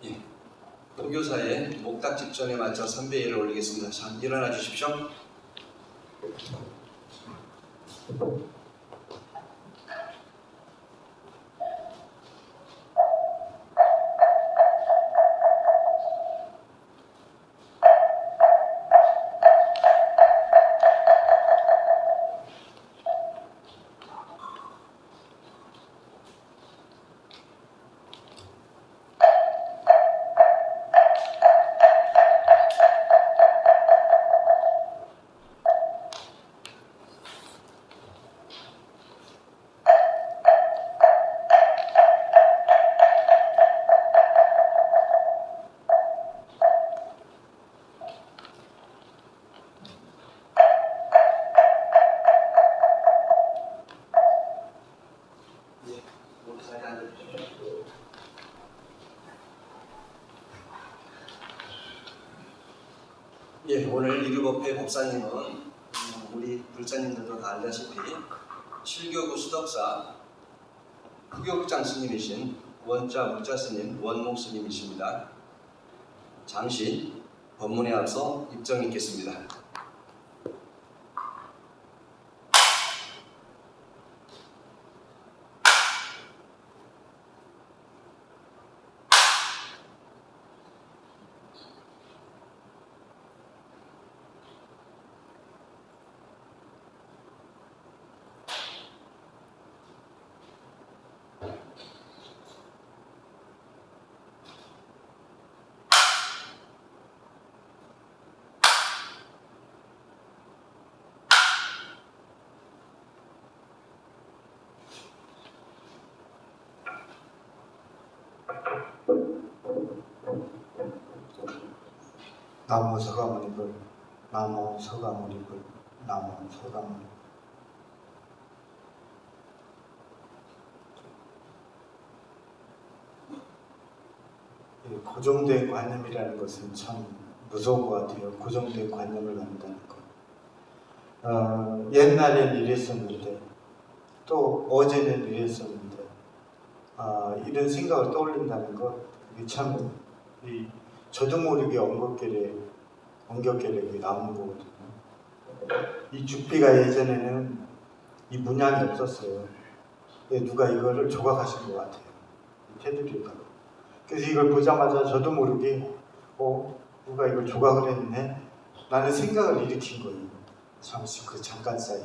예. 도교사의 목탁 집전에 맞춰 선배회를 올리겠습니다. 자, 일어나 주십시오. 예, 오늘 이규법회 법사님은 우리 불자님들도 다 알다시피 칠교구 수덕사 후교국장 스님이신 원자 묵자 스님 원목 스님이십니다. 잠시 법문에 앞서 입정 있겠습니다. 나무 서가모니불, 나무 서가모니불, 나무 서가모니불. 고정된 관념이라는 것은 참 무서운 것 같아요. 고정된 관념을 갖는다는 것. 옛날엔 이랬었는데, 또 어제는 이랬었는데, 이런 생각을 떠올린다는 것, 이게 참 저도 모르게 엉겹결에 나오는 거거든요. 이 죽비가 예전에는 이 문양이 없었어요. 누가 이거를 조각하신 것 같아요. 테두리가. 그래서 이걸 보자마자 저도 모르게 누가 이걸 조각을 했네? 라는 생각을 일으킨 거예요. 잠시 그 잠깐 사이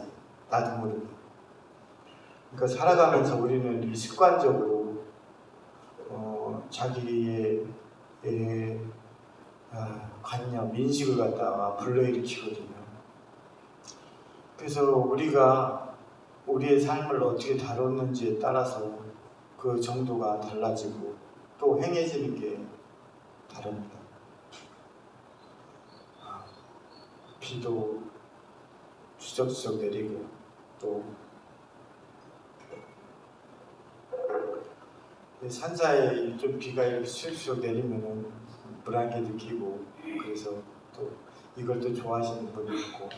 나도 모르게. 그러니까 살아가면서 우리는 이 습관적으로 자기의 관념, 인식을 갖다가 불러일으키거든요. 그래서 우리가 우리의 삶을 어떻게 다뤘는지에 따라서 그 정도가 달라지고 또 행해지는 게 다릅니다. 비도 추적추적 내리고 또 산사에 좀 비가 이렇게 추적추적 내리면은 불안게 느끼고 그래서 또 이걸 또 좋아하시는 분이 있고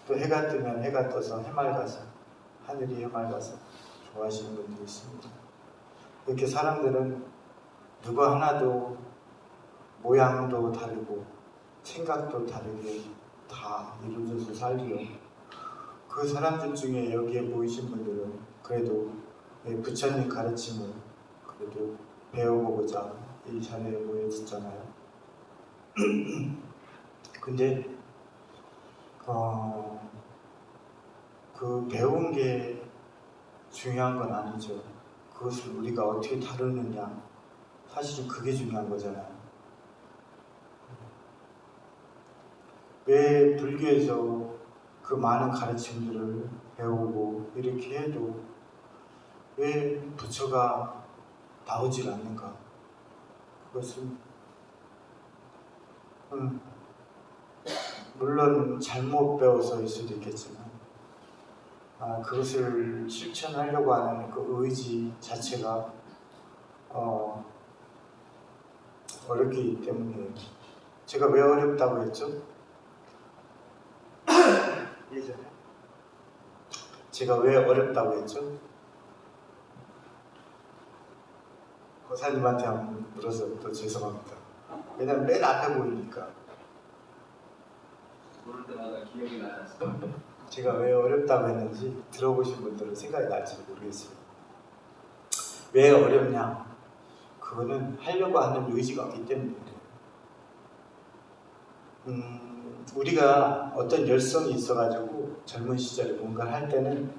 또 해가 뜨면 해가 떠서 해맑아서 하늘이 해맑아서 좋아하시는 분들이 있습니다. 이렇게 사람들은 누구 하나도 모양도 다르고 생각도 다르게 다 이루어져서 살고요. 그 사람들 중에 여기에 모이신 분들은 그래도 부처님 가르침을 그래도 배워보고자 이 자리에 모여있잖아요. 근데 그 배운 게 중요한 건 아니죠. 그것을 우리가 어떻게 다루느냐, 사실은 그게 중요한 거잖아요. 왜 불교에서 그 많은 가르침들을 배우고 이렇게 해도 왜 부처가 나오질 않는가? 그것은 물론 잘못 배워서일 수도 있겠지만 그것을 실천하려고 하는 그 의지 자체가 어렵기 때문에 제가 왜 어렵다고 했죠? 예전에 제가 왜 어렵다고 했죠? 목사님한테 한번 물어서 또 죄송합니다. 왜냐면 맨 앞에 보이니까. 부를 때마다 기억이 나지 않습니까? 제가 왜 어렵다고 했는지 들어보신 분들은 생각이 날지 모르겠어요. 왜 어렵냐? 그거는 하려고 하는 의지가 없기 때문에 그래요. 우리가 어떤 열성이 있어가지고 젊은 시절에 뭔가를 할 때는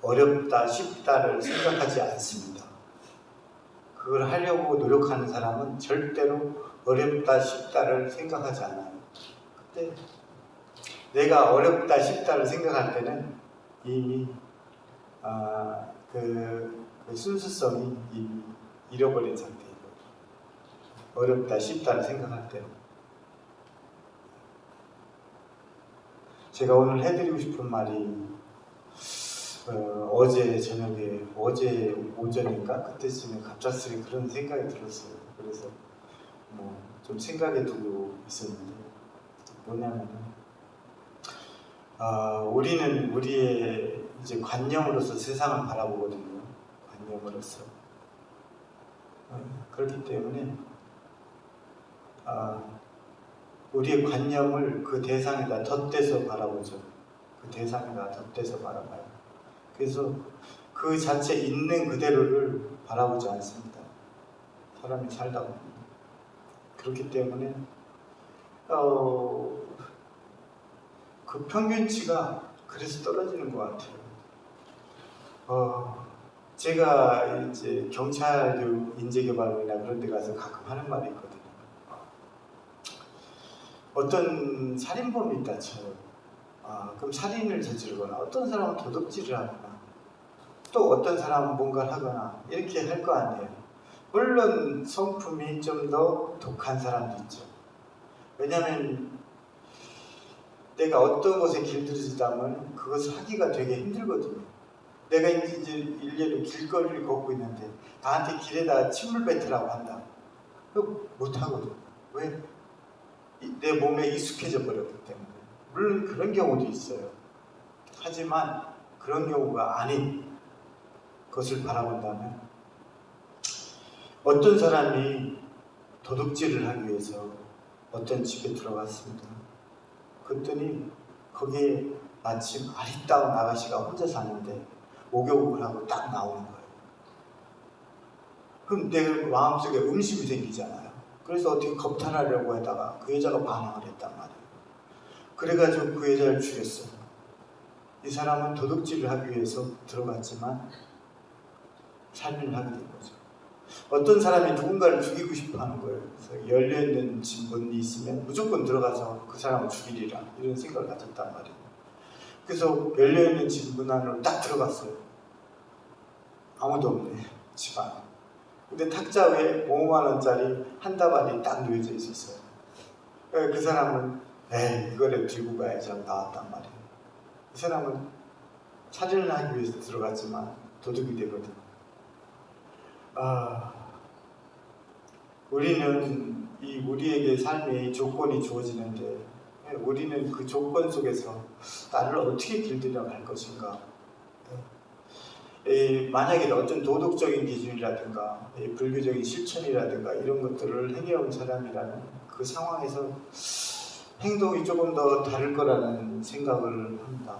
어렵다, 쉽다를 생각하지 않습니다. 그걸 하려고 노력하는 사람은 절대로 어렵다, 쉽다를 생각하지 않아요. 그때 내가 어렵다, 쉽다를 생각할 때는 이미 그 순수성이 이미 잃어버린 상태이고, 어렵다, 쉽다를 생각할 때는. 제가 오늘 해드리고 싶은 말이 어제 저녁에, 어제 오전인가 그때쯤에 갑작스레 그런 생각이 들었어요. 그래서 뭐 좀 생각해 두고 있었는데, 뭐냐면은 우리는 우리의 이제 관념으로서 세상을 바라보거든요. 관념으로서. 그렇기 때문에 우리의 관념을 그 대상에다 덧대서 바라보죠. 그 대상에다 덧대서 바라봐요. 그래서 그 자체 있는 그대로를 바라보지 않습니다. 사람이 살다 보면. 그렇기 때문에 그 평균치가 그래서 떨어지는 것 같아요. 제가 이제 경찰 인재개발이나 그런 데 가서 가끔 하는 말이 있거든요. 어떤 살인범이 있다 쳐요. 그럼 살인을 저지르거나, 어떤 사람은 도둑질을 하거나, 또 어떤 사람은 뭔가를 하거나 이렇게 할 거 아니에요. 물론 성품이 좀 더 독한 사람도 있죠. 왜냐하면 내가 어떤 것에 길들여지다면 그것을 하기가 되게 힘들거든요. 내가 이제 일례로 길거리를 걷고 있는데 나한테 길에다 침을 뱉으라고 한다. 그거 못하거든요. 왜? 내 몸에 익숙해져 버렸기 때문에. 물론 그런 경우도 있어요. 하지만 그런 경우가 아닌 것을 바라본다면, 어떤 사람이 도둑질을 하기 위해서 어떤 집에 들어갔습니다. 그랬더니 거기에 마침 아리따운 아가씨가 혼자 사는데 목욕을 하고 딱 나오는 거예요. 그럼 내 마음속에 의심이 생기잖아요. 그래서 어떻게 겁탈하려고 하다가 그 여자가 반항을 했단 말이에요. 그래가지고 그 여자를 죽였어요. 이 사람은 도둑질을 하기 위해서 들어갔지만 살인을 하게 된 거죠. 어떤 사람이 누군가를 죽이고 싶어 하는 거예요. 그래서 열려있는 집 문이 있으면 무조건 들어가서 그 사람을 죽이리라, 이런 생각을 가졌단 말이에요. 그래서 열려있는 집 문 안으로 딱 들어갔어요. 아무도 없네, 집 안에. 근데 탁자 위에 5만 원짜리 한 다발이 딱 놓여져 있었어요. 그 사람은 이거를 들고 가야지 하고 나왔단 말이에요. 이 사람은 살인을 하기 위해서 들어갔지만 도둑이 되거든요. 우리는 우리에게 삶의 조건이 주어지는데, 우리는 그 조건 속에서 나를 어떻게 길들여 갈 것인가. 만약에 어떤 도덕적인 기준이라든가 불교적인 실천이라든가 이런 것들을 행해온 사람이라면 그 상황에서 행동이 조금 더 다를 거라는 생각을 합니다.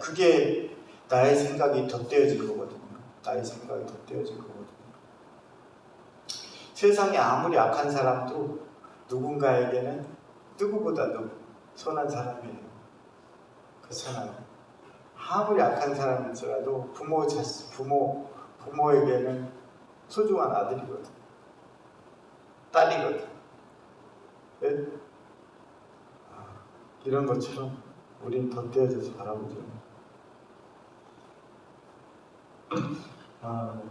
그게 나의 생각이 덧대어질 거거든요. 나의 생각이 덧대어질 거거든요. 세상에 아무리 악한 사람도 누군가에게는 누구보다도 선한 사람이에요. 그렇잖아요. 아무리 악한 사람일지라도 부모에게는 소중한 아들이거든, 딸이거든. 네? 이런 것처럼 우린 덧대어져서 바라보죠.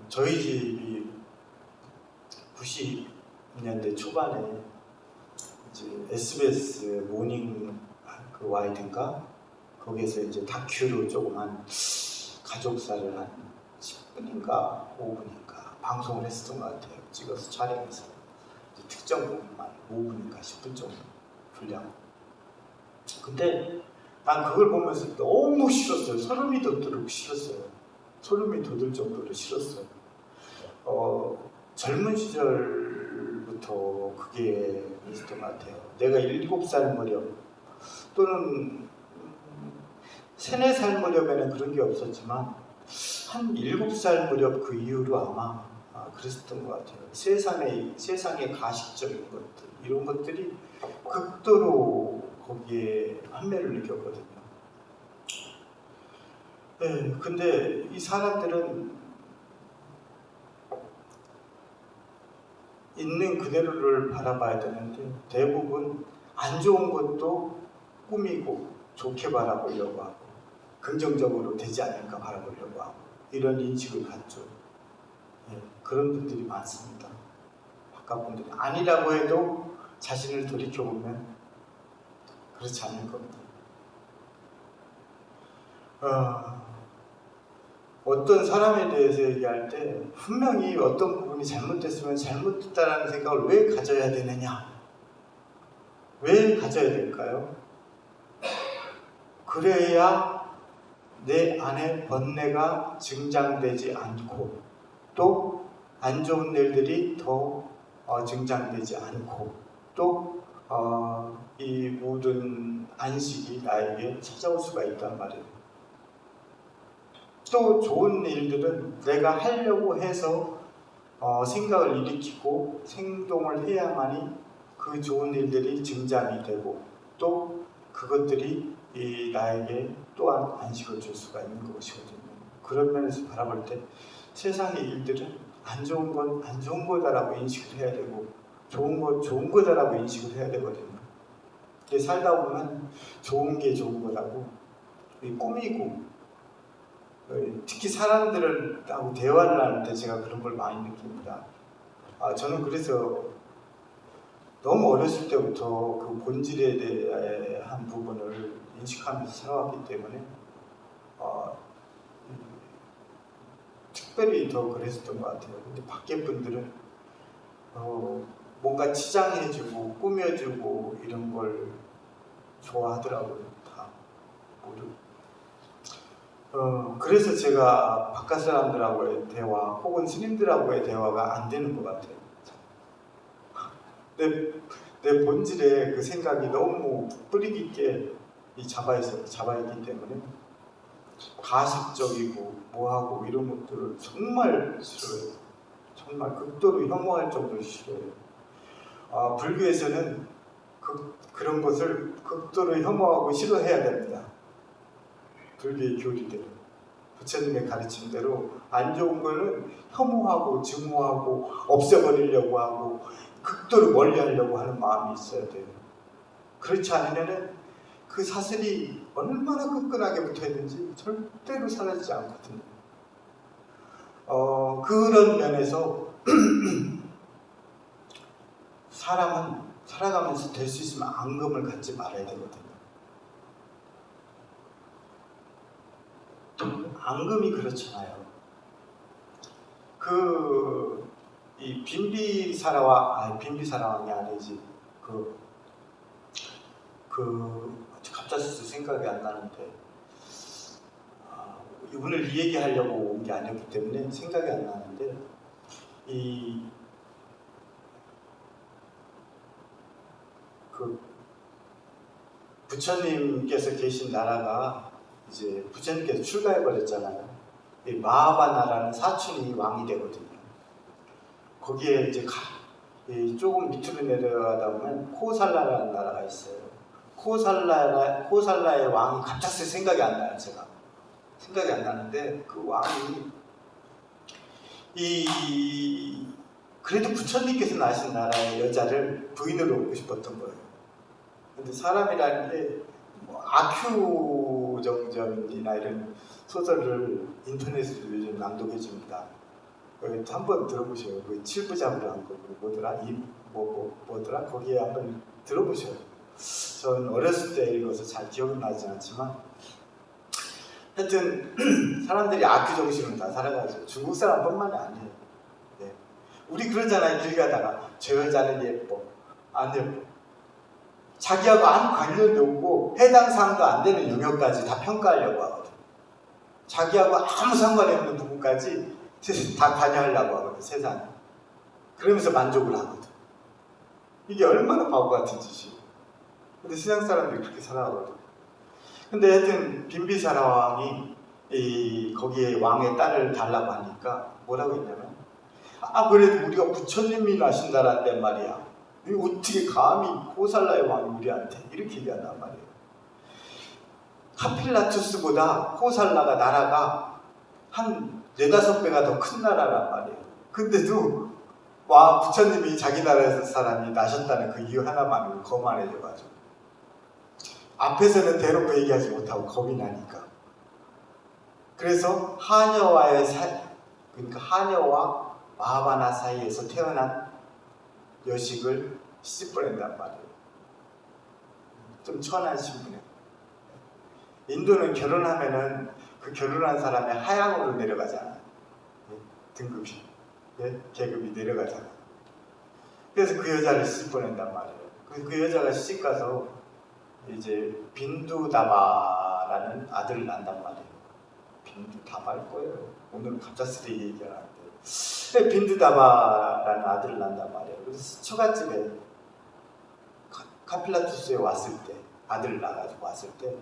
저희 집이 90년대 초반에 이제 SBS 모닝 그 와이드인가 거기에서 이제 다큐로 조금 한 가족사를 한 10분인가 5분인가 방송을 했었던 것 같아요. 찍어서 촬영해서 특정 부분만 5분인가 10분 정도 분량. 근데 난 그걸 보면서 너무 싫었어요. 소름이 돋도록 싫었어요. 소름이 돋을 정도로 싫었어요. 젊은 시절부터 그게 있었던 것 같아요. 내가 7살 무렵 또는 3, 4살 무렵에는 그런 게 없었지만 한 7살 무렵 그 이후로 아마 그랬었던 것 같아요. 세상의 가식적인 것들, 이런 것들이 극도로 거기에 환멸을 느꼈거든요. 네, 근데 이 사람들은 있는 그대로를 바라봐야 되는데 대부분 안 좋은 것도 꾸미고 좋게 바라보려고 하고 긍정적으로 되지 않을까 바라보려고 하고 이런 인식을 갖죠. 예, 그런 분들이 많습니다. 바깥 분들이 아니라고 해도 자신을 돌이켜보면 그렇지 않을 겁니다. 어떤 사람에 대해서 얘기할 때 분명히 어떤 부분이 잘못됐으면 잘못됐다라는 생각을 왜 가져야 되느냐? 왜 가져야 될까요? 그래야 내 안에 번뇌가 증장되지 않고 또 안 좋은 일들이 더 증장되지 않고 또 이 모든 안식이 나에게 찾아올 수가 있단 말이에요. 또 좋은 일들은 내가 하려고 해서 생각을 일으키고 행동을 해야만이 그 좋은 일들이 증장이 되고 또 그것들이 나에게 또한 안식을 줄 수가 있는 것이거든요. 그런 면에서 바라볼 때 세상의 일들은 안 좋은 건 안 좋은 거다라고 인식을 해야 되고 좋은 건 좋은 거다라고 인식을 해야 되거든요. 근데 살다 보면 좋은 게 좋은 거라고 꾸미고 특히 사람들하고 대화를 하는 때 제가 그런 걸 많이 느낍니다. 저는 그래서 너무 어렸을 때부터 그 본질에 대한 부분을 인식하면서 살아왔기 때문에 특별히 더 그랬었던 것 같아요. 근데 밖에 분들은 뭔가 치장해주고 꾸며주고 이런 걸 좋아하더라고요. 다 모두. 그래서 제가 바깥 사람들하고의 대화 혹은 스님들하고의 대화가 안 되는 것 같아요. 내 본질에 그 생각이 너무 뿌리 깊게 잡아있기 때문에 가식적이고 뭐하고 이런 것들을 정말 싫어요. 정말 극도로 혐오할 정도로 싫어요. 불교에서는 그런 것을 극도로 혐오하고 싫어해야 됩니다. 불교의 교리대로 부처님의 가르침대로 안 좋은 거는 혐오하고 증오하고 없애버리려고 하고 극도로 멀리하려고 하는 마음이 있어야 돼요. 그렇지 않으면은 그 사슬이 얼마나 끈끈하게 붙어있는지 절대로 사라지지 않거든요. 그런 면에서 사람은 살아가면서 될 수 있으면 앙금을 갖지 말아야 되거든요. 앙금이 그렇잖아요. 이 빈비사라왕이 아니지. 갑자기 생각이 안 나는데 오늘 이 얘기하려고 온 게 아니었기 때문에 생각이 안 나는데 부처님께서 계신 나라가 이제 부처님께서 출가해 버렸잖아요. 이 마하바나라는 사촌이 왕이 되거든요. 거기에 이제 조금 밑으로 내려가다 보면 코살라라는 나라가 있어요. 코살라의 왕이 갑자기 생각이 안 나요. 제가 생각이 안 나는데 그 왕이 그래도 부처님께서 나신 나라의 여자를 부인으로 얻고 싶었던 거예요. 근데 사람이라는 게 아큐 정전이나 이런 소설을 인터넷으로 요즘 낭독해 줍니다. 한번 들어보세요. 그 7부작으로 한 거 뭐더라? 거기에 한번 들어보셔요. 전 어렸을 때 읽어서 잘 기억은 나지 않지만 하여튼 사람들이 아큐 정신으로 다 살아가죠. 중국 사람뿐만이 아니에요. 네. 우리 그러잖아요. 길 가다가 저 여자는 예뻐, 안 예뻐. 자기하고 아무 관련도 없고 해당 사항도 안 되는 영역까지 다 평가하려고 하거든. 자기하고 아무 상관이 없는 부분까지 다 관여하려고 하거든. 세상에. 그러면서 만족을 하거든. 이게 얼마나 바보 같은 짓이에요. 근데 세상 사람들이 그렇게 살아가거든. 근데 하여튼 빈비사라 왕이 거기에 왕의 딸을 달라고 하니까 뭐라고 했냐면, 그래도 우리가 부처님이 나신다란단 말이야. 어떻게 감히 호살라의 왕이 우리한테 이렇게 얘기한단 말이에요. 카필라투스보다 호살라가 나라가 한 4-5배가 더 큰 나라란 말이에요. 근데도 부처님이 자기 나라에서 사람이 나셨다는 그 이유 하나만으로 거만해져가지고 앞에서는 대놓고 얘기하지 못하고 겁이 나니까. 그래서 그러니까 하녀와 마하바나 사이에서 태어난 여식을 시집보낸단 말이에요. 좀 천한 신분에. 인도는 결혼하면은 그 결혼한 사람의 하향으로 내려가잖아요. 등급이. 계급이 내려가잖아요. 그래서 그 여자를 시집보낸단 말이에요. 그 여자가 시집가서 이제 빈두다바라는 아들을 낳는단 말이에요. 빈두다바일 거예요. 오늘은 갑작스레 얘기하는데. 빈두다바라는 아들을 낳는단 말이에요. 그래서 처갓집에 카필라투스에 왔을 때, 아들을 낳아가지고 왔을 때,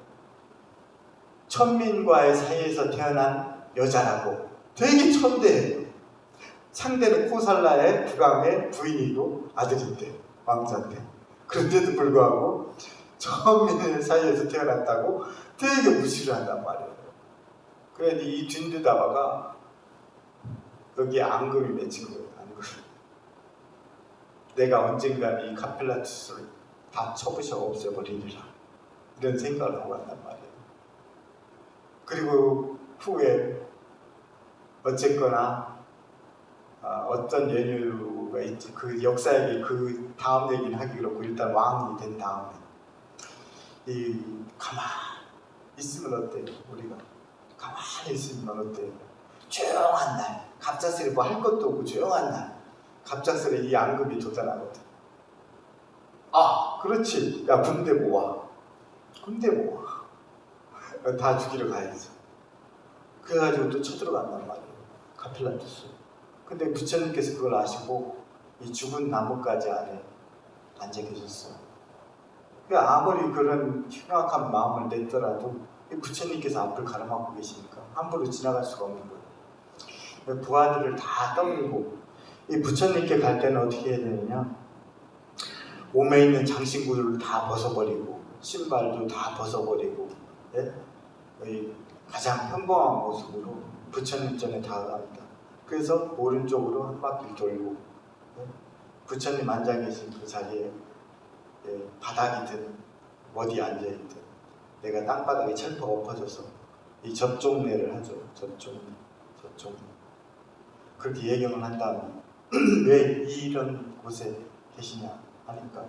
천민과의 사이에서 태어난 여자라고 되게 천대해요. 상대는 코살라의 국왕의 부인이고 아들인데, 왕자인데. 그런데도 불구하고 천민의 사이에서 태어났다고 되게 무시를 한단 말이에요. 그런데 이 빈두다바가 여기에 앙금이 맺힌 거예요. 앙금. 내가 언젠가는 이 카필라투스를 다 쳐부셔 없애버리리라, 이런 생각을 하고 왔단 말이에요. 그리고 후에 어쨌거나 어떤 연유가 있지, 그 역사에게 그 다음 얘기는 하기 그렇고, 일단 왕이 된 다음에 가만히 있으면 어때요? 우리가 가만히 있으면 어때요? 조용한 날, 갑작스레 뭐 할 것도 없고 조용한 날, 갑작스레 이 앙금이 도전하거든. 그렇지. 야, 군대 모아. 군대 모아. 다 죽이러 가야죠. 그래가지고 또 쳐들어간단 말이에요. 카필라투스. 근데 부처님께서 그걸 아시고 이 죽은 나뭇가지 안에 앉아 계셨어요. 그러니까 아무리 그런 흉악한 마음을 냈더라도 부처님께서 앞을 가로막고 계시니까 함부로 지나갈 수가 없는 거예요. 부하들을 다 떠밀고, 이 부처님께 갈 때는 어떻게 해야 되느냐, 몸에 있는 장신구를 다 벗어버리고 신발도 다 벗어버리고, 가장 평범한 모습으로 부처님 전에 다가갑니다. 그래서 오른쪽으로 한 바퀴 돌고, 부처님 앉아 계신 그 자리에 바닥이든 어디 앉아있든 내가 땅바닥에 철퍼가 엎어져서 이 접종례를 하죠. 접종례. 그렇게 예경을 한 다음에 왜 이런 곳에 계시냐 하니까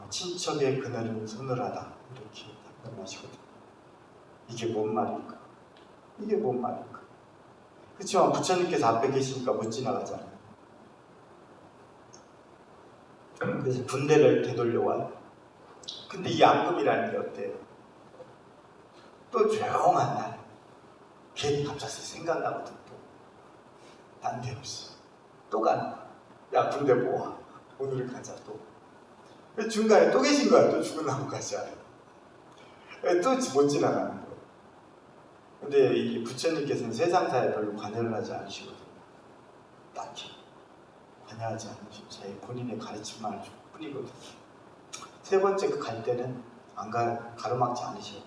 친척의 그늘은 서늘하다, 이렇게 답변하시거든요. 이게 뭔 말일까? 이게 뭔 말일까? 그렇지만 부처님께서 앞에 계시니까 못 지나가잖아요. 그래서 군대를 되돌려와요. 근데 이 앙금이라는 게 어때요? 또 조용한 날 괜히 갑자기 생각나거든. 또 난데없이 또 가는 거야. 야, 군대 모아. 오늘은 가자. 또 중간에 또 계신 거야. 또 죽은 나무까지 안에. 또 못 지나가는 거예요. 근데 이 부처님께서는 세상사에 별로 관여를 하지 않으시거든요. 딱히 관여하지 않으시고 자기 본인의 가르침만을 줄 뿐이거든요. 세 번째 그 갈 때는 가로막지 않으셔요.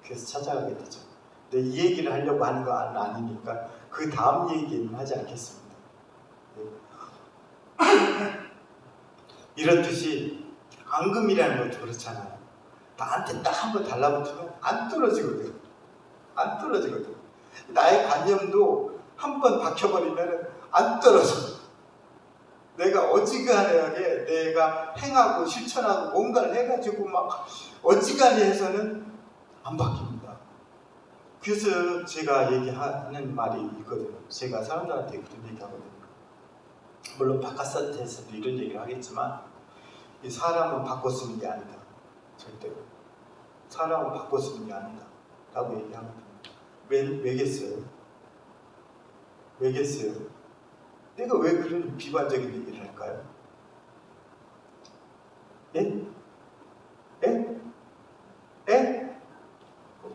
그래서 찾아가게 되죠. 근데 이 얘기를 하려고 하는 건 아니니까 그 다음 얘기는 하지 않겠습니다. 이렇듯이 앙금이라는 것도 그렇잖아요. 나한테 딱 한 번 달라붙으면 안 떨어지거든. 안 떨어지거든. 나의 관념도 한 번 박혀버리면 안 떨어져. 내가 어지간하게 내가 행하고 실천하고 뭔가를 해가지고 막 어지간히 해서는 안 바뀝니다. 그래서 제가 얘기하는 말이 있거든요. 제가 사람들한테 그런 얘기하거든요. 물론 바깥 상태에서도 이런 얘기를 하겠지만, 이 사람은 바꿔 쓰는 게 아니다. 절대로. 사람은 바꿔 쓰는 게 아니다. 라고 얘기하거든요. 왜겠어요? 왜겠어요? 내가 왜 그런 비관적인 얘기를 할까요? 예? 예? 예?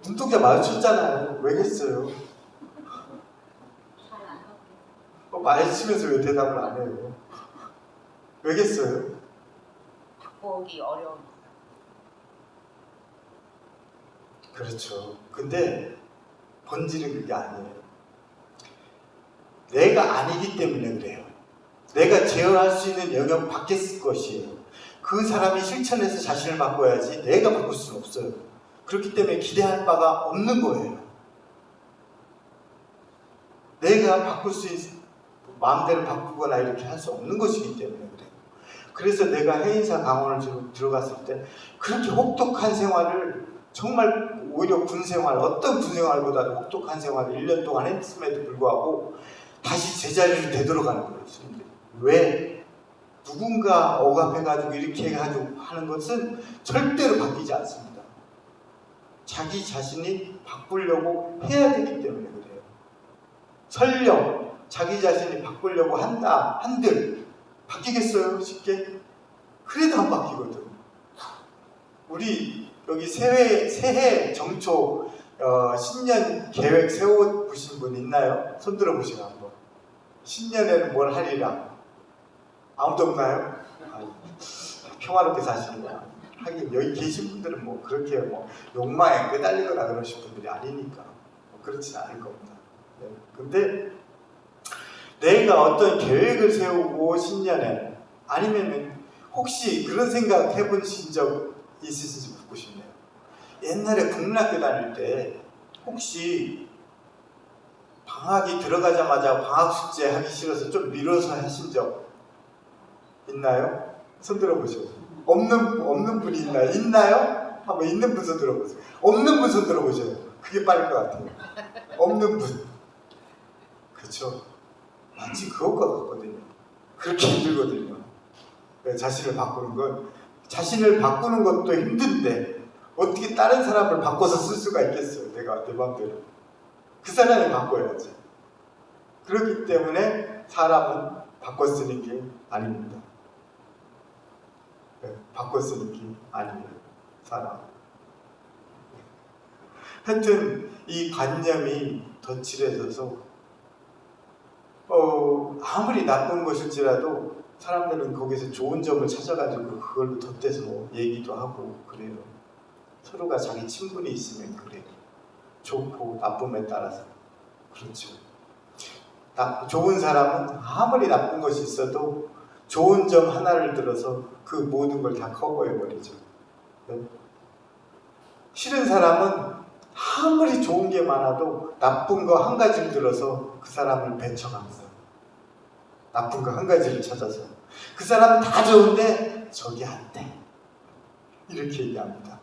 눈동자 마주쳤잖아요. 왜겠어요? 마주치면서 왜 대답을 안 해요? 왜겠어요? 바꾸기 어려운. 그렇죠. 근데 본질은 그게 아니에요. 내가 아니기 때문에 그래요. 내가 제어할 수 있는 영역 밖에 있을 것이에요. 그 사람이 실천해서 자신을 바꿔야지 내가 바꿀 수는 없어요. 그렇기 때문에 기대할 바가 없는 거예요. 내가 바꿀 수 있는, 마음대로 바꾸거나 이렇게 할 수 없는 것이기 때문에 그래요. 그래서 내가 해인사 강원을 들어갔을 때 그렇게 혹독한 생활을, 정말 오히려 군생활, 어떤 군생활보다도 혹독한 생활을 1년 동안 했음에도 불구하고 다시 제자리를 되돌아가는 거예요. 왜? 누군가 억압해가지고 이렇게 해가지고 하는 것은 절대로 바뀌지 않습니다. 자기 자신이 바꾸려고 해야 되기 때문에 그래요. 설령 자기 자신이 바꾸려고 한들 바뀌겠어요? 쉽게? 그래도 안 바뀌거든. 우리 여기 새해 정초 신년 계획 세워보신 분 있나요? 손 들어보시고 한번. 신년에는 뭘 하리라? 아무도 없나요? 평화롭게 사시는구나. 하긴 여기 계신 분들은 뭐 그렇게 뭐 욕망에 끄달리거나 그러신 분들이 아니니까 그렇진 않을 겁니다. 네. 근데 내가 어떤 계획을 세우고 신년에, 아니면은 혹시 그런 생각 해보신 적 있으신지 묻고 싶네요. 옛날에 국민학교 다닐 때 혹시 방학이 들어가자마자 방학 숙제 하기 싫어서 좀 미뤄서 하신 적 있나요? 손 들어보세요. 없는 분이 있나요? 있나요? 한번 있는 분 손 들어보세요. 없는 분 손 들어보세요. 그게 빠를 것 같아요. 없는 분. 그렇죠. 마치 그것과 같거든요. 그렇게 힘들거든요. 자신을 바꾸는 건, 자신을 바꾸는 것도 힘든데 어떻게 다른 사람을 바꿔서 쓸 수가 있겠어요? 내가 내 마음대로. 그 사람이 바꿔야지. 그렇기 때문에 사람은 바꿔 쓰는 게 아닙니다. 바꿔 쓰는 게 아니에요. 사람. 하여튼 이 관념이 덧칠해져서 아무리 나쁜 것일지라도 사람들은 거기서 좋은 점을 찾아가지고 그걸로 덧대서 얘기도 하고 그래요. 서로가 자기 친분이 있으면 그래요. 좋고 나쁨에 따라서. 그렇죠. 좋은 사람은 아무리 나쁜 것이 있어도 좋은 점 하나를 들어서 그 모든 걸 다 커버해버리죠. 네? 싫은 사람은 아무리 좋은 게 많아도 나쁜 거 한 가지를 들어서 그 사람을 배척합니다. 나쁜 거 한 가지를 찾아서. 그 사람은 다 좋은데 저기 안 돼. 이렇게 얘기합니다.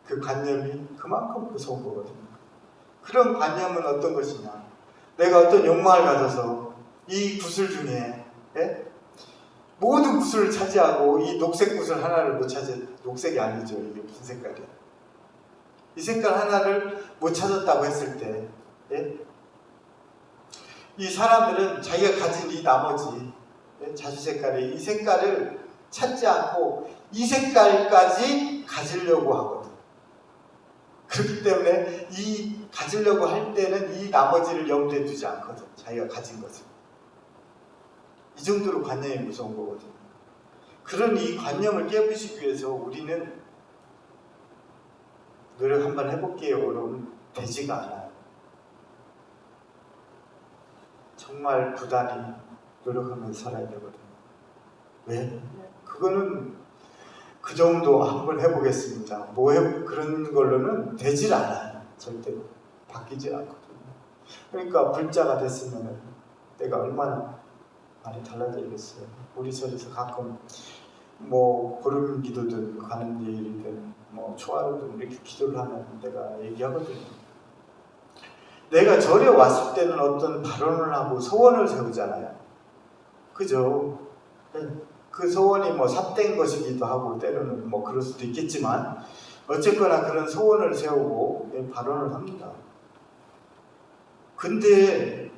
그 관념이 그만큼 무서운 거거든요. 그런 관념은 어떤 것이냐. 내가 어떤 욕망을 가져서 이 구슬 중에 모든 구슬을 차지하고 이 녹색 구슬 하나를 못 찾은, 녹색이 아니죠. 이게 무슨 색깔이야? 이 색깔 하나를 못 찾았다고 했을 때 이 사람들은 자기가 가진 이 나머지 자주 색깔의 이 색깔을 찾지 않고 이 색깔까지 가지려고 하거든. 그렇기 때문에 이 가지려고 할 때는 이 나머지를 염두에 두지 않거든. 자기가 가진 것을. 이 정도로 관념이 무서운 거거든요. 그런 이 관념을 깨부시기 위해서 우리는 노력 한번 해볼게요. 그러면 되지가 않아요. 정말 부단히 노력하면서 살아야 되거든요. 왜? 그거는 그 정도 한번 해보겠습니다. 그런 걸로는 되질 않아요. 절대로. 바뀌질 않거든요. 그러니까 불자가 됐으면 내가 얼마나 많이 달라지겠어요. 우리 절에서 가끔 보름 기도든 가는 일이든 초하루든 이렇게 기도를 하면 내가 얘기하거든요. 내가 절에 왔을 때는 어떤 발언을 하고 소원을 세우잖아요. 그죠? 그 소원이 삿된 것이기도 하고 때로는 그럴 수도 있겠지만 어쨌거나 그런 소원을 세우고 발언을 합니다. 근데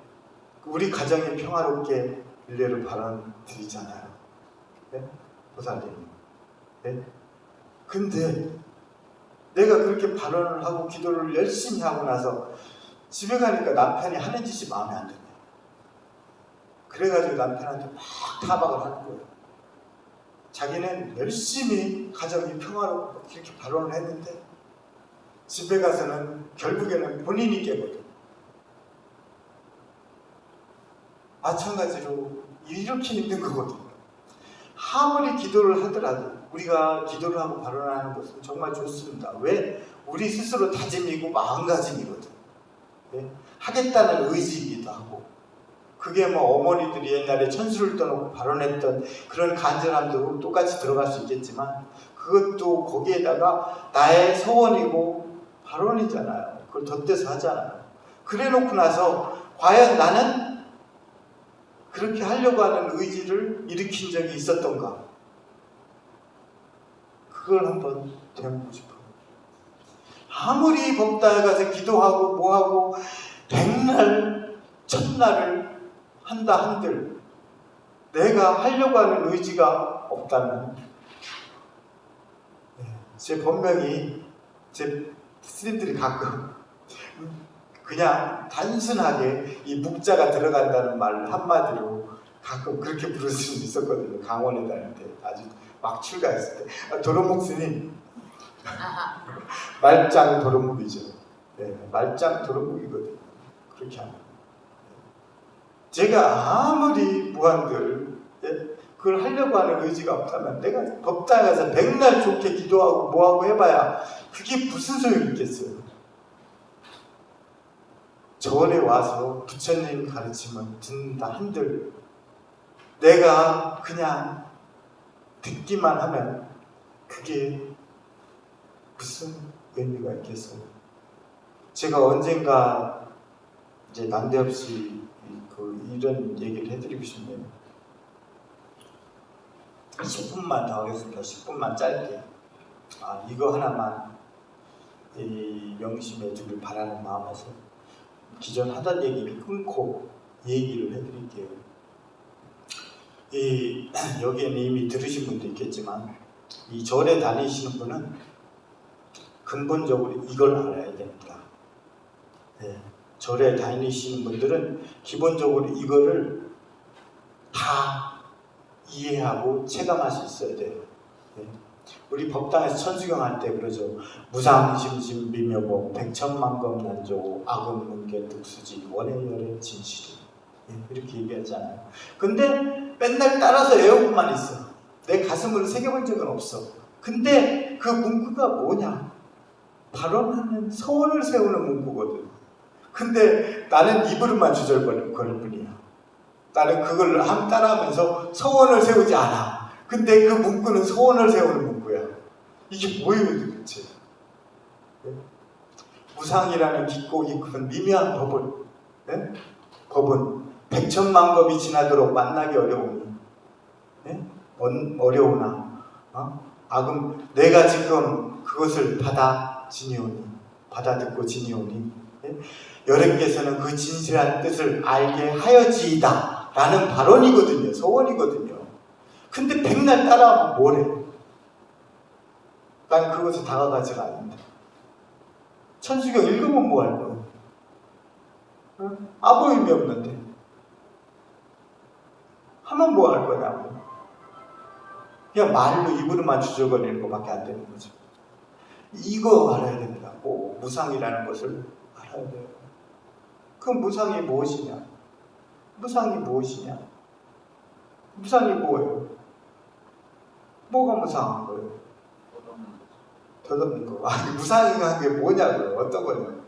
우리 가정이 평화롭게 일례를 발언 드리잖아요. 네? 보살님. 네? 근데 내가 그렇게 발언을 하고 기도를 열심히 하고 나서 집에 가니까 남편이 하는 짓이 마음에 안 드네요. 그래가지고 남편한테 막 타박을 하는 거예요. 자기는 열심히 가정이 평화롭고 이렇게 발언을 했는데 집에 가서는 결국에는 본인이 깨거든. 마찬가지로 이렇게 힘든 거거든요. 아무리 기도를 하더라도 우리가 기도를 하고 발언하는 것은 정말 좋습니다. 왜? 우리 스스로 다짐이고 마음가짐이거든. 네? 하겠다는 의지이기도 하고 그게 뭐 어머니들이 옛날에 천수를 떠놓고 발언했던 그런 간절함도 똑같이 들어갈 수 있겠지만 그것도 거기에다가 나의 소원이고 발언이잖아요. 그걸 덧대서 하잖아요. 그래 놓고 나서 과연 나는 그렇게 하려고 하는 의지를 일으킨 적이 있었던가? 그걸 한번 되묻고 싶어요. 아무리 법당에 가서 기도하고 뭐하고 백날 첫날을 한다 한들 내가 하려고 하는 의지가 없다면 제 본명이 제 스님들이 가끔 그냥 단순하게 이 묵자가 들어간다는 말 한마디로 가끔 그렇게 부를 수는 있었거든요. 강원에 다닐 때 아주 막 출가했을 때 도로묵 스님 말짱 도로묵이죠. 네, 말짱 도로묵이거든요. 그렇게 하면 제가 아무리 무한들 그걸 하려고 하는 의지가 없다면 내가 법당에 가서 백날 좋게 기도하고 뭐하고 해봐야 그게 무슨 소용이 있겠어요. 절에 와서 부처님 가르침을 듣는다 한들 내가 그냥 듣기만 하면 그게 무슨 의미가 있겠어요. 제가 언젠가 이제 난데없이 이런 얘기를 해드리고 싶네요. 10분만 더 하겠습니다. 10분만 짧게. 이거 하나만 명심해 주길 바라는 마음에서 기존 하던 얘기를 끊고 얘기를 해드릴게요. 여기에는 이미 들으신 분도 있겠지만 이 절에 다니시는 분은 근본적으로 이걸 알아야 됩니다. 네, 절에 다니시는 분들은 기본적으로 이거를 다 이해하고 체감할 수 있어야 돼요. 네. 우리 법당에서 천수경 할 때 그러죠. 무상심심 미묘법 백천만검 난조 악음문계 득수지 원해열의 진실이 이렇게 얘기하잖아요. 근데 맨날 따라서 외우고만 있어. 내 가슴으로 새겨본 적은 없어. 근데 그 문구가 뭐냐? 발언하는 서원을 세우는 문구거든. 근데 나는 입으로만 주절거릴 뿐이야. 나는 그걸 따라하면서 서원을 세우지 않아. 근데 그 문구는 서원을 세우는 문구야. 이게 뭐예요 도대체? 무상이라는 깊고 깊은 미묘한 법을 법은 백천만검이 지나도록 만나기 어려우니 어려우나 악음 내가 지금 그것을 받아 듣고 지니오니 여러분께서는 그 진실한 뜻을 알게 하여지이다 라는 발언이거든요. 소원이거든요. 근데 백날 따라하면 뭐래? 난 그것에 다가가지 않는다. 천수경 읽으면 뭐 할 거야? 아무 의미 없는데 하면 뭐 할 거냐고. 그냥 말로 입으로만 주저거리는 것밖에 안 되는 거죠. 이거 알아야 됩니다. 꼭 무상이라는 것을 알아야 돼요. 그럼 무상이 무엇이냐? 무상이 무엇이냐? 무상이 뭐예요? 뭐가 무상한 거예요? 덧없는 거. 무상한 게 뭐냐고요? 어떤 거냐고.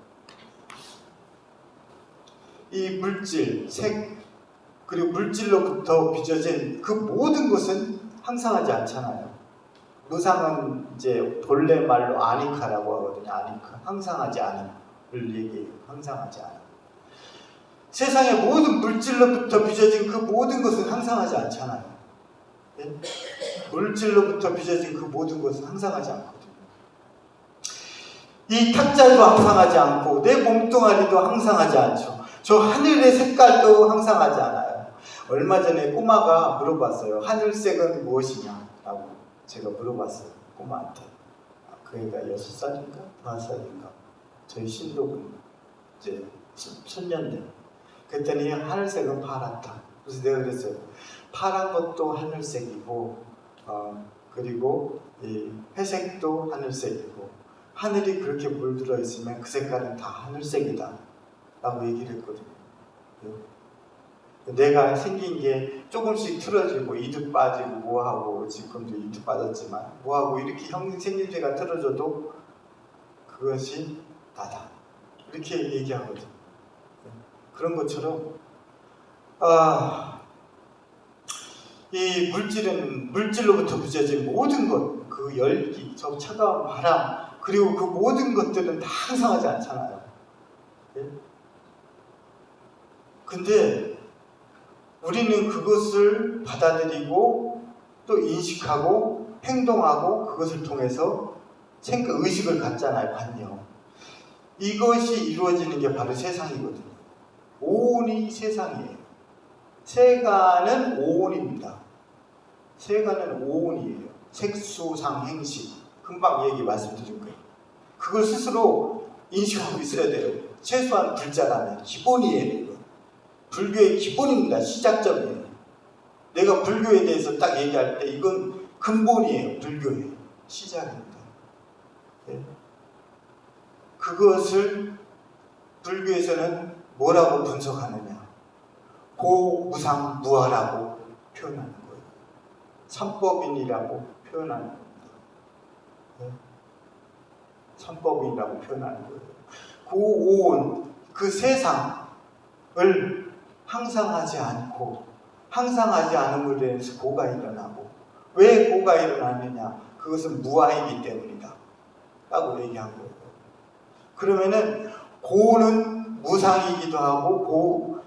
이 물질, 색, 그리고 물질로부터 빚어진 그 모든 것은 항상하지 않잖아요. 무상은 이제 본래 말로 아니카라고 하거든요. 아니카. 항상하지 않음을 얘기해요. 항상하지 않음. 세상의 모든 물질로부터 빚어진 그 모든 것은 항상하지 않잖아요. 네? 물질로부터 빚어진 그 모든 것은 항상하지 않거든요. 이 탁자도 항상하지 않고 내 몸뚱아리도 항상하지 않죠. 저 하늘의 색깔도 항상하지 않아요. 얼마 전에 꼬마가 물어봤어요. 하늘색은 무엇이냐? 라고 제가 물어봤어요. 꼬마한테. 그 애가 6살인가? 5살인가? 저희 신도군 이제 손년네. 그랬더니 하늘색은 파랗다. 그래서 내가 그랬어요. 파란 것도 하늘색이고 그리고 이 회색도 하늘색이고 하늘이 그렇게 물들어 있으면 그 색깔은 다 하늘색이다 라고 얘기를 했거든요. 내가 생긴 게 조금씩 틀어지고 이도 빠지고 뭐하고 지금도 이도 빠졌지만 뭐하고 이렇게 생김새가 틀어져도 그것이 나다 이렇게 얘기하거든요. 그런 것처럼 이 물질은 물질로부터 부재진 모든 것, 그 열기, 저 차가운 바람, 그리고 그 모든 것들은 다 항상하지 않잖아요. 예? 근데 우리는 그것을 받아들이고 또 인식하고 행동하고 그것을 통해서 의식을 갖잖아요. 관념. 이것이 이루어지는 게 바로 세상이거든요. 오온이 세상이에요. 세간은 오온입니다. 세간은 오온이에요. 색수상행식. 금방 얘기 말씀드린 거예요. 그걸 스스로 인식하고 있어야 돼요. 최소한 불자라면 기본이에요. 이거. 불교의 기본입니다. 시작점이에요. 내가 불교에 대해서 딱 얘기할 때 이건 근본이에요. 불교의 시작입니다. 네. 그것을 불교에서는 뭐라고 분석하느냐? 고무상무아라고 표현하는 거예요. 삼법인이라고 표현하는 겁니다. 네? 삼법인이라고 표현하는 거예요. 고오온, 그 세상을 항상하지 않고 항상하지 않음으로 인해서 고가 일어나고 왜 고가 일어나느냐? 그것은 무아이기 때문이다 라고 얘기한 거예요. 그러면은 고는 무상이기도 하고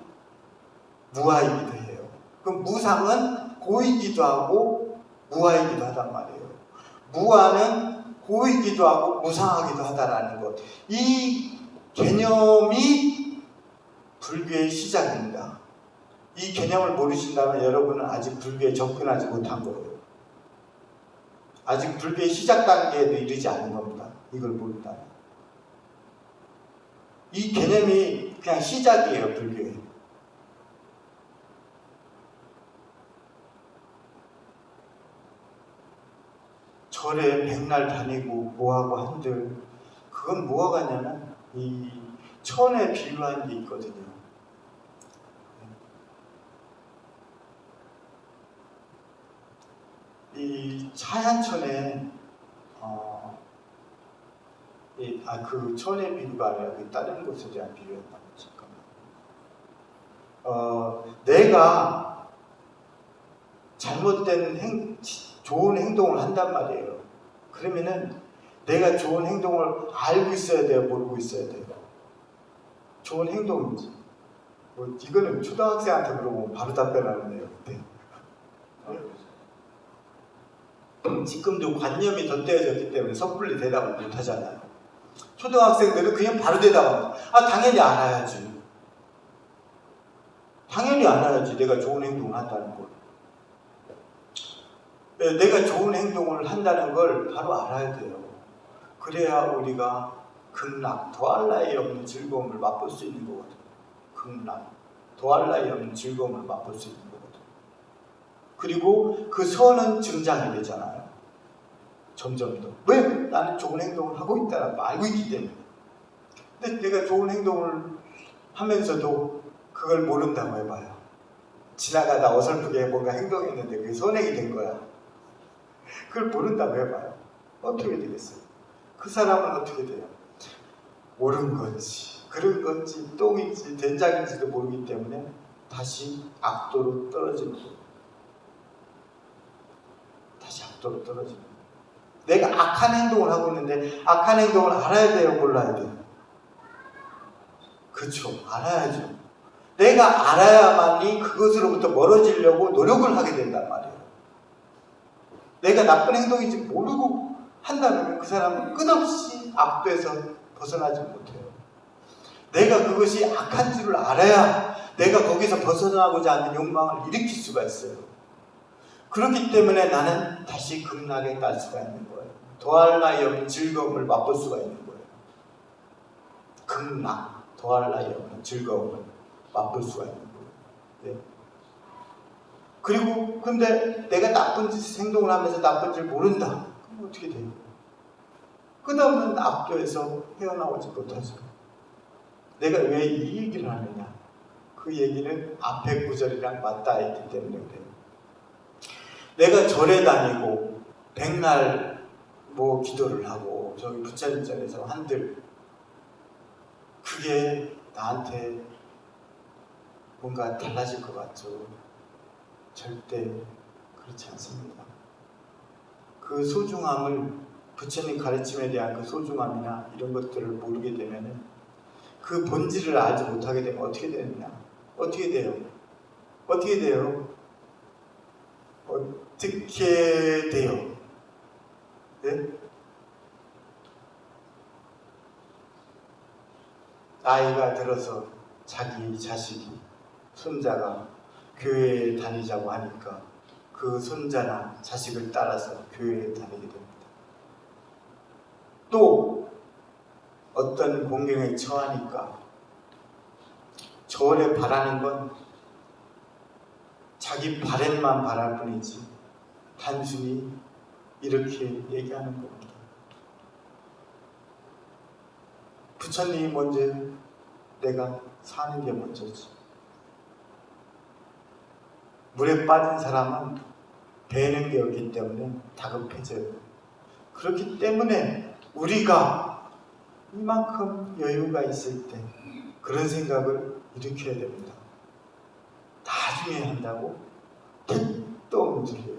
무아이기도 해요. 그럼 무상은 고이기도 하고 무아이기도 하단 말이에요. 무아는 고이기도 하고 무상하기도 하다라는 것. 이 개념이 불교의 시작입니다. 이 개념을 모르신다면 여러분은 아직 불교에 접근하지 못한 거예요. 아직 불교의 시작 단계에도 이르지 않은 겁니다. 이걸 모른다면. 이 개념이 그냥 시작이에요. 불교에. 절에 백날 다니고 뭐하고 한들 그건 뭐가 가냐면 이 천에 비유한 게 있거든요. 이 하얀 천에 그 천의 비유가 아니라 다른 곳에 대한 비유였나? 잠깐만. 내가 잘못된 좋은 행동을 한단 말이에요. 그러면은 내가 좋은 행동을 알고 있어야 돼요, 모르고 있어야 돼요. 좋은 행동인지. 이거는 초등학생한테 물어보면 바로 답변하는데요. 네. 지금도 관념이 덧대어졌기 때문에 섣불리 대답을 못 하잖아요. 초등학생들은 그냥 바로 대답합니다. 당연히 알아야지. 당연히 알아야지. 내가 좋은 행동을 한다는 걸. 내가 좋은 행동을 한다는 걸 바로 알아야 돼요. 그래야 우리가 극락, 더할 나위 없는 즐거움을 맛볼 수 있는 거거든요. 극락, 더할 나위 없는 즐거움을 맛볼 수 있는 거거든요. 그리고 그 선은 증장이 되잖아요. 점점 더. 왜? 나는 좋은 행동을 하고 있다는 걸 알고 있기 때문에. 근데 내가 좋은 행동을 하면서도 그걸 모른다고 해봐요. 지나가다 어설프게 뭔가 행동했는데 그게 선행이 된 거야. 그걸 모른다고 해봐요. 어떻게 되겠어요? 그 사람은 어떻게 돼요? 옳은 건지 그런 건지 똥인지 된장인지도 모르기 때문에 다시 악도로 떨어지는 거예요. 다시 악도로 떨어지는 거예요. 내가 악한 행동을 하고 있는데 악한 행동을 알아야 돼요? 몰라야 돼요? 그렇죠. 알아야죠. 내가 알아야만이 그것으로부터 멀어지려고 노력을 하게 된단 말이에요. 내가 나쁜 행동인지 모르고 한다면 그 사람은 끝없이 악도에서 벗어나지 못해요. 내가 그것이 악한 줄을 알아야 내가 거기서 벗어나고자 하는 욕망을 일으킬 수가 있어요. 그렇기 때문에 나는 다시 극락에 갈 수가 있는 거예요. 더할 나위 없는 즐거움을 맛볼 수가 있는 거예요. 극락, 더할 나위 없는 즐거움을 맛볼 수가 있는 거예요. 네. 그리고 근데 내가 나쁜 짓, 행동을 하면서 나쁜 줄 모른다. 그럼 어떻게 돼요? 끝없는 악도에서 헤어나오지 못하죠. 내가 왜 이 얘기를 하느냐? 그 얘기는 앞에 구절이랑 맞닿아 있기 때문에 그래요. 내가 절에 다니고 백날 뭐 기도를 하고 저기 부처님 전에서 한들 그게 나한테 뭔가 달라질 것 같죠? 절대 그렇지 않습니다. 그 소중함을 부처님 가르침에 대한 그 소중함이나 이런 것들을 모르게 되면은 그 본질을 알지 못하게 되면 어떻게 되느냐? 어떻게 돼요? 어떻게 돼요? 어떻게 돼요? 네? 나이가 들어서 자기 자식이, 손자가 교회에 다니자고 하니까 그 손자나 자식을 따라서 교회에 다니게 됩니다. 또 어떤 공경에 처하니까 절에 바라는 건 자기 바램만 바랄 뿐이지 단순히 이렇게 얘기하는 겁니다. 부처님이 먼저 내가 사는 게 먼저지. 물에 빠진 사람은 배는 게 없기 때문에 다급해져요. 그렇기 때문에 우리가 이만큼 여유가 있을 때 그런 생각을 일으켜야 됩니다. 나중에 한다고? 택도 없는 소리예요.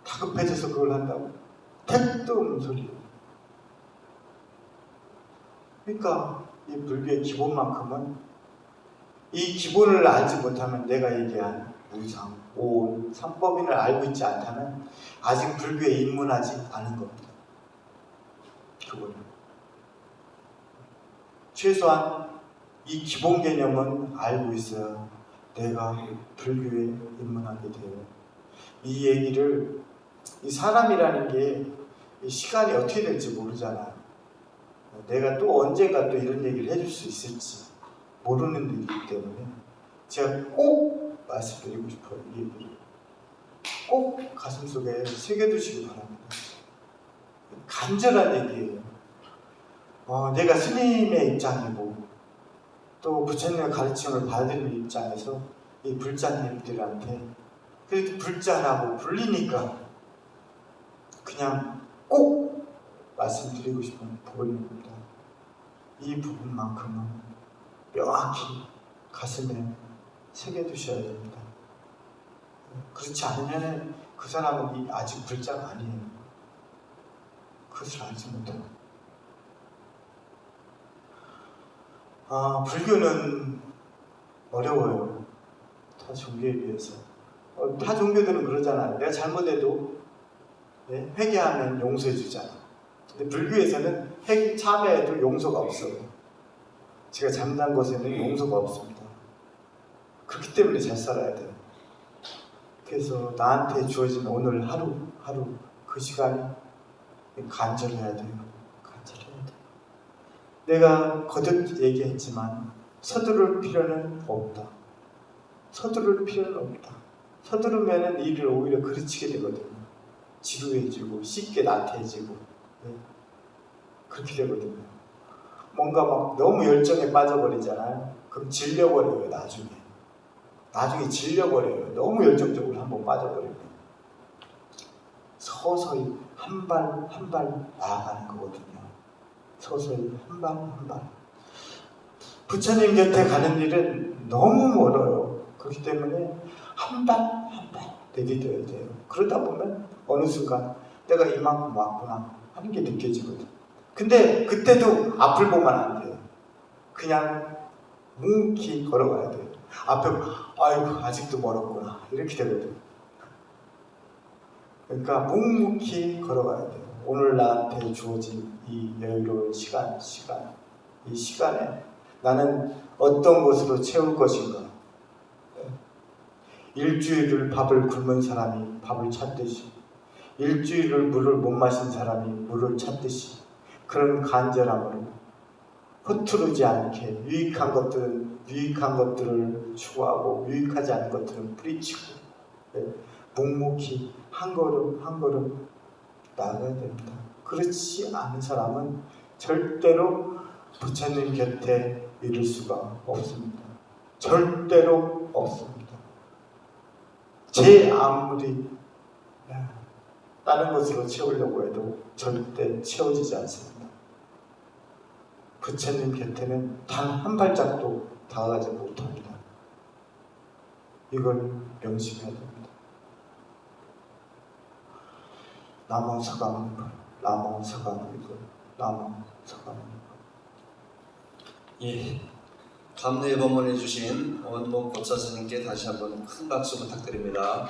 다급해져서 그걸 한다고? 택도 없는 소리예요. 그러니까 이 불교의 기본만큼은 이 기본을 알지 못하면 내가 얘기한 무상, 오온, 삼법인을 알고 있지 않다면 아직 불교에 입문하지 않은 겁니다. 그거는 최소한 이 기본 개념은 알고 있어야 내가 불교에 입문하게 돼요. 이 얘기를 이 사람이라는 게 시간이 어떻게 될지 모르잖아요. 내가 또 언젠가 또 이런 얘기를 해줄 수 있을지 모르는 일이기 때문에 제가 꼭 말씀드리고 싶어요. 이 얘기를 꼭 가슴속에 새겨두시기 바랍니다. 간절한 얘기예요. 내가 스님의 입장이고 또 부처님의 가르침을 받는 입장에서 이 불자님들한테 그래도 불자라고 불리니까 그냥 꼭 말씀드리고 싶은 부분입니다. 이 부분만큼은 명확히 가슴에 새겨두셔야 됩니다. 그렇지 않으면 그 사람은 아직 불자가 아니에요. 그것을 알지 못해요. 불교는 어려워요. 타 종교에 비해서. 타 종교들은 그러잖아요. 내가 잘못해도 회개하면 용서해 주잖아. 근데 불교에서는 참회해도 용서가 없어요. 제가 잘못한 것에는 용서가 없습니다. 그렇기 때문에 잘 살아야 돼요. 그래서 나한테 주어진 오늘 하루 그 시간이 간절해야 돼요. 간절해야 돼요. 내가 거듭 얘기했지만 서두를 필요는 없다. 서두를 필요는 없다. 서두르면 일을 오히려 그르치게 되거든요. 지루해지고 쉽게 나태해지고 그렇게 되거든요. 뭔가 막 너무 열정에 빠져버리잖아요. 그럼 질려버려요. 나중에 질려버려요. 너무 열정적으로 한번 빠져버리면 서서히 한 발 한 발 나아가는 거거든요. 서서히 한 발 한 발. 부처님 곁에 가는 일은 너무 멀어요. 그렇기 때문에 한 발 한 발 내딛어야 돼요. 그러다 보면 어느 순간 내가 이만큼 왔구나 하는 게 느껴지거든. 근데 그때도 앞을 보면 안 돼요. 그냥 묵묵히 걸어가야 돼요. 앞에 아이고 아직도 멀었구나 이렇게 되거든. 그러니까 묵묵히 걸어가야 돼요. 오늘 나한테 주어진 이 여유로운 시간 이 시간에 나는 어떤 것으로 채울 것인가? 일주일을 밥을 굶은 사람이 밥을 찾듯이, 일주일을 물을 못 마신 사람이 물을 찾듯이, 그런 간절함으로 흐트르지 않게 유익한 것들은 유익한 것들을 추구하고 유익하지 않은 것들은 뿌리치고 묵묵히 한 걸음 한 걸음 나아가야 됩니다. 그렇지 않은 사람은 절대로 부처님 곁에 이를 수가 없습니다. 절대로 없습니다. 제 아무리 다른 것으로 채우려고 해도 절대 채워지지 않습니다. 부처님 곁에는 단 한 발짝도 다가가지 못합니다. 이걸 명심해야 됩니다. 나무 서가모니걸, 나무 서가모니걸, 나무 서가모니걸. 예. 감례 법문해 주신 원목 법사 스님께 다시 한번 큰 박수 부탁드립니다.